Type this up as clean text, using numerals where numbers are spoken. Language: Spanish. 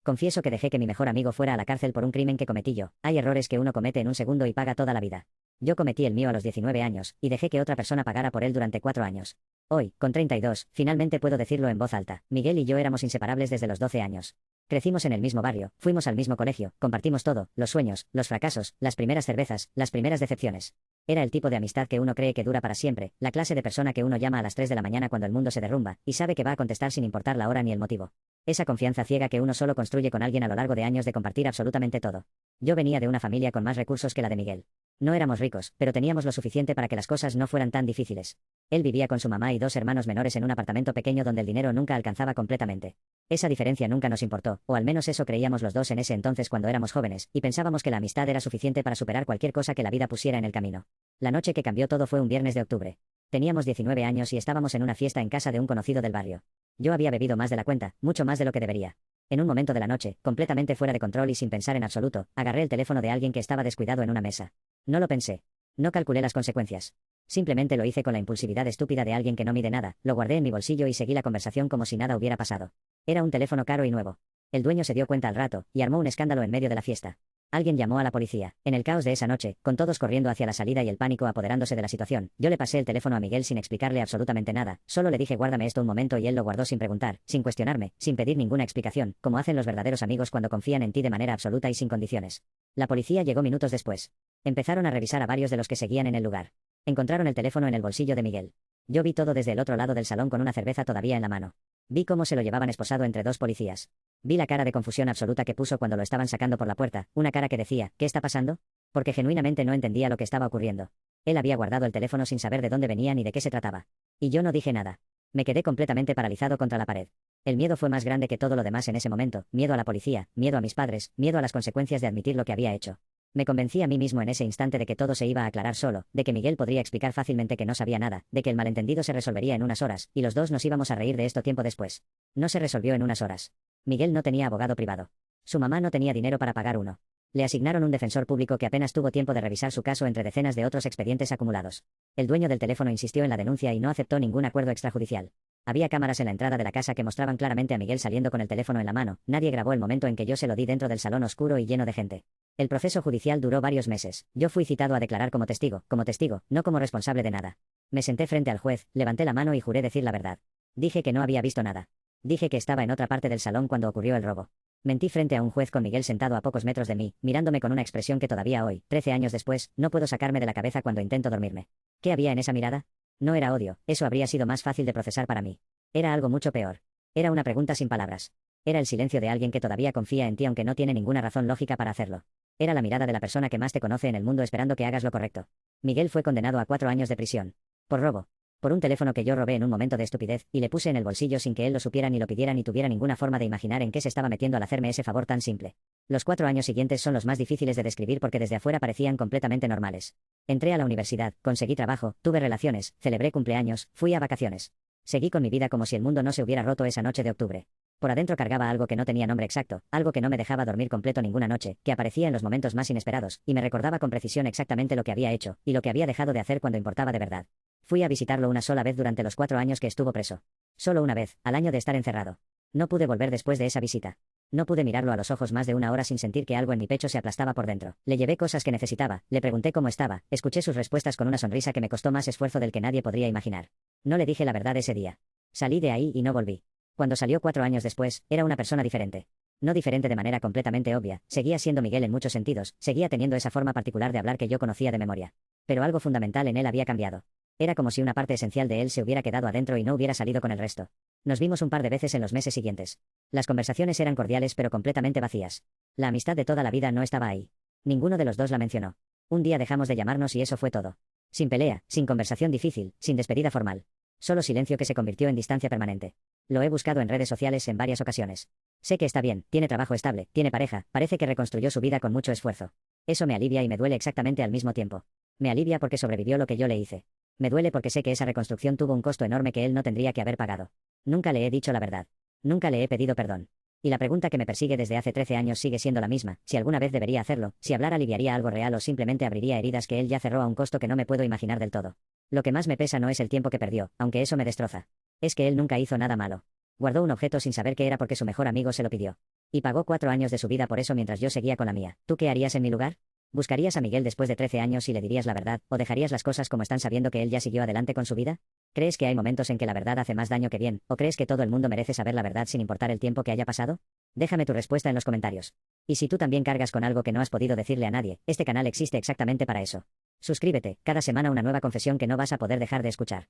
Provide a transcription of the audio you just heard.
Confieso que dejé que mi mejor amigo fuera a la cárcel por un crimen que cometí yo. Hay errores que uno comete en un segundo y paga toda la vida. Yo cometí el mío a los 19 años, y dejé que otra persona pagara por él durante 4 años. Hoy, con 32, finalmente puedo decirlo en voz alta. Miguel y yo éramos inseparables desde los 12 años. Crecimos en el mismo barrio, fuimos al mismo colegio, compartimos todo, los sueños, los fracasos, las primeras cervezas, las primeras decepciones. Era el tipo de amistad que uno cree que dura para siempre, la clase de persona que uno llama a las 3 de la mañana cuando el mundo se derrumba, y sabe que va a contestar sin importar la hora ni el motivo. Esa confianza ciega que uno solo construye con alguien a lo largo de años de compartir absolutamente todo. Yo venía de una familia con más recursos que la de Miguel. No éramos ricos, pero teníamos lo suficiente para que las cosas no fueran tan difíciles. Él vivía con su mamá y 2 hermanos menores en un apartamento pequeño donde el dinero nunca alcanzaba completamente. Esa diferencia nunca nos importó, o al menos eso creíamos los dos en ese entonces cuando éramos jóvenes, y pensábamos que la amistad era suficiente para superar cualquier cosa que la vida pusiera en el camino. La noche que cambió todo fue un viernes de octubre. Teníamos 19 años y estábamos en una fiesta en casa de un conocido del barrio. Yo había bebido más de la cuenta, mucho más de lo que debería. En un momento de la noche, completamente fuera de control y sin pensar en absoluto, agarré el teléfono de alguien que estaba descuidado en una mesa. No lo pensé. No calculé las consecuencias. Simplemente lo hice con la impulsividad estúpida de alguien que no mide nada, lo guardé en mi bolsillo y seguí la conversación como si nada hubiera pasado. Era un teléfono caro y nuevo. El dueño se dio cuenta al rato, y armó un escándalo en medio de la fiesta. Alguien llamó a la policía. En el caos de esa noche, con todos corriendo hacia la salida y el pánico apoderándose de la situación, yo le pasé el teléfono a Miguel sin explicarle absolutamente nada, solo le dije guárdame esto un momento y él lo guardó sin preguntar, sin cuestionarme, sin pedir ninguna explicación, como hacen los verdaderos amigos cuando confían en ti de manera absoluta y sin condiciones. La policía llegó minutos después. Empezaron a revisar a varios de los que seguían en el lugar. Encontraron el teléfono en el bolsillo de Miguel. Yo vi todo desde el otro lado del salón con una cerveza todavía en la mano. Vi cómo se lo llevaban esposado entre 2 policías. Vi la cara de confusión absoluta que puso cuando lo estaban sacando por la puerta, una cara que decía, ¿qué está pasando? Porque genuinamente no entendía lo que estaba ocurriendo. Él había guardado el teléfono sin saber de dónde venía ni de qué se trataba. Y yo no dije nada. Me quedé completamente paralizado contra la pared. El miedo fue más grande que todo lo demás en ese momento, miedo a la policía, miedo a mis padres, miedo a las consecuencias de admitir lo que había hecho. Me convencí a mí mismo en ese instante de que todo se iba a aclarar solo, de que Miguel podría explicar fácilmente que no sabía nada, de que el malentendido se resolvería en unas horas, y los dos nos íbamos a reír de esto tiempo después. No se resolvió en unas horas. Miguel no tenía abogado privado. Su mamá no tenía dinero para pagar uno. Le asignaron un defensor público que apenas tuvo tiempo de revisar su caso entre decenas de otros expedientes acumulados. El dueño del teléfono insistió en la denuncia y no aceptó ningún acuerdo extrajudicial. Había cámaras en la entrada de la casa que mostraban claramente a Miguel saliendo con el teléfono en la mano. Nadie grabó el momento en que yo se lo di dentro del salón oscuro y lleno de gente. El proceso judicial duró varios meses. Yo fui citado a declarar como testigo, no como responsable de nada. Me senté frente al juez, levanté la mano y juré decir la verdad. Dije que no había visto nada. Dije que estaba en otra parte del salón cuando ocurrió el robo. Mentí frente a un juez con Miguel sentado a pocos metros de mí, mirándome con una expresión que todavía hoy, 13 años después, no puedo sacarme de la cabeza cuando intento dormirme. ¿Qué había en esa mirada? No era odio, eso habría sido más fácil de procesar para mí. Era algo mucho peor. Era una pregunta sin palabras. Era el silencio de alguien que todavía confía en ti aunque no tiene ninguna razón lógica para hacerlo. Era la mirada de la persona que más te conoce en el mundo esperando que hagas lo correcto. Miguel fue condenado a 4 años de prisión. Por robo. Por un teléfono que yo robé en un momento de estupidez, y le puse en el bolsillo sin que él lo supiera ni lo pidiera ni tuviera ninguna forma de imaginar en qué se estaba metiendo al hacerme ese favor tan simple. Los 4 años siguientes son los más difíciles de describir porque desde afuera parecían completamente normales. Entré a la universidad, conseguí trabajo, tuve relaciones, celebré cumpleaños, fui a vacaciones. Seguí con mi vida como si el mundo no se hubiera roto esa noche de octubre. Por adentro cargaba algo que no tenía nombre exacto, algo que no me dejaba dormir completo ninguna noche, que aparecía en los momentos más inesperados, y me recordaba con precisión exactamente lo que había hecho, y lo que había dejado de hacer cuando importaba de verdad. Fui a visitarlo una sola vez durante los 4 años que estuvo preso. Solo una vez, al año de estar encerrado. No pude volver después de esa visita. No pude mirarlo a los ojos más de 1 hora sin sentir que algo en mi pecho se aplastaba por dentro. Le llevé cosas que necesitaba, le pregunté cómo estaba, escuché sus respuestas con una sonrisa que me costó más esfuerzo del que nadie podría imaginar. No le dije la verdad ese día. Salí de ahí y no volví. Cuando salió 4 años después, era una persona diferente. No diferente de manera completamente obvia, seguía siendo Miguel en muchos sentidos, seguía teniendo esa forma particular de hablar que yo conocía de memoria. Pero algo fundamental en él había cambiado. Era como si una parte esencial de él se hubiera quedado adentro y no hubiera salido con el resto. Nos vimos un par de veces en los meses siguientes. Las conversaciones eran cordiales pero completamente vacías. La amistad de toda la vida no estaba ahí. Ninguno de los dos la mencionó. Un día dejamos de llamarnos y eso fue todo. Sin pelea, sin conversación difícil, sin despedida formal. Solo silencio que se convirtió en distancia permanente. Lo he buscado en redes sociales en varias ocasiones. Sé que está bien, tiene trabajo estable, tiene pareja, parece que reconstruyó su vida con mucho esfuerzo. Eso me alivia y me duele exactamente al mismo tiempo. Me alivia porque sobrevivió lo que yo le hice. Me duele porque sé que esa reconstrucción tuvo un costo enorme que él no tendría que haber pagado. Nunca le he dicho la verdad. Nunca le he pedido perdón. Y la pregunta que me persigue desde hace 13 años sigue siendo la misma, si alguna vez debería hacerlo, si hablar aliviaría algo real o simplemente abriría heridas que él ya cerró a un costo que no me puedo imaginar del todo. Lo que más me pesa no es el tiempo que perdió, aunque eso me destroza. Es que él nunca hizo nada malo. Guardó un objeto sin saber qué era porque su mejor amigo se lo pidió. Y pagó 4 años de su vida por eso mientras yo seguía con la mía. ¿Tú qué harías en mi lugar? ¿Buscarías a Miguel después de 13 años y le dirías la verdad, o dejarías las cosas como están sabiendo que él ya siguió adelante con su vida? ¿Crees que hay momentos en que la verdad hace más daño que bien, o crees que todo el mundo merece saber la verdad sin importar el tiempo que haya pasado? Déjame tu respuesta en los comentarios. Y si tú también cargas con algo que no has podido decirle a nadie, este canal existe exactamente para eso. Suscríbete, cada semana una nueva confesión que no vas a poder dejar de escuchar.